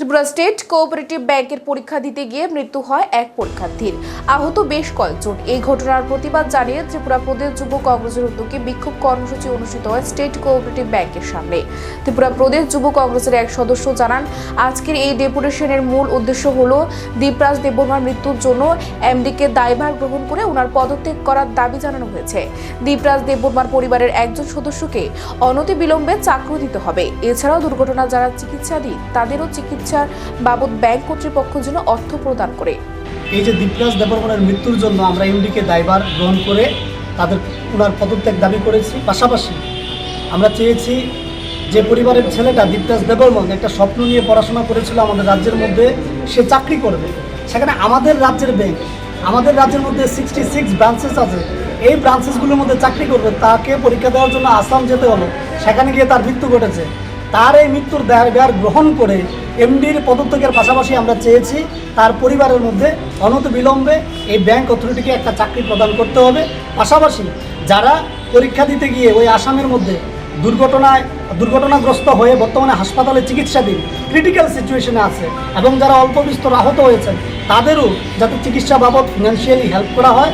Tripura state cooperative ব্যাংকের পরীক্ষা দিতে গিয়ে মৃত্যু হয় এক পরীক্ষার্থীর, আহত বেশ কয়েকজন। এই ঘটনার প্রতিবাদ জানিয়ে ত্রিপুরা প্রদেশ যুব কংগ্রেসের উদ্যোগে বিক্ষোভ কর্মসূচি অনুষ্ঠিত হয় স্টেট কোঅপারেটিভ ব্যাংকের সামনে। ত্রিপুরা প্রদেশ যুব কংগ্রেসের এক সদস্য জানান, আজকের এই ডেপুটেশনের মূল উদ্দেশ্য হলো দীপরাজ দেববর্মার মৃত্যুর জন্য এমডিকে দায়ভার গ্রহণ করে ওনার পদত্যাগ করার দাবি জানানো হয়েছে। দীপরাজ দেববর্মার পরিবারের একজন সদস্যকে অনতিবিলম্বে চাকরি দিতে হবে। এছাড়াও দুর্ঘটনা যারা চিকিৎসাধীন তাদেরও চিকিৎসার বাবদ ব্যাংক কর্তৃপক্ষ যেন অর্থ প্রদান করে। এই যে দীপরাজ দেববর্মার মৃত্যুর জন্য আমরা এমডিকে দায়ভার গ্রহণ করে তাদের ওনার পদত্যাগ দাবি করেছি। পাশাপাশি আমরা চেয়েছি যে পরিবারের ছেলেটা দীপরাজ দেববর্মা একটা স্বপ্ন নিয়ে পড়াশোনা করেছিল আমাদের রাজ্যের মধ্যে, সে চাকরি করবে। সেখানে আমাদের রাজ্যের ব্যাংক, আমাদের রাজ্যের মধ্যে 66 ব্রাঞ্চেস আছে, এই ব্রাঞ্চেসগুলোর মধ্যে চাকরি করবে। তাকে পরীক্ষা দেওয়ার জন্য আসাম যেতে হলো, সেখানে গিয়ে তার মৃত্যু ঘটেছে। তার এই মৃত্যুর দায়ভার গ্রহণ করে এমডির পদত্যাগের পাশাপাশি আমরা চেয়েছি তার পরিবারের মধ্যে অনতিবিলম্বে এই ব্যাংক অথরিটিকে একটা চাকরি প্রদান করতে হবে। পাশাপাশি যারা পরীক্ষা দিতে গিয়ে ওই আসামের মধ্যে দুর্ঘটনাগ্রস্ত হয়ে বর্তমানে হাসপাতালে চিকিৎসাধীন ক্রিটিক্যাল সিচুয়েশনে আছে এবং যারা অল্প বিস্তর আহত হয়েছেন, তাদেরও যাতে চিকিৎসা বাবদ ফিনান্সিয়ালি হেল্প করা হয়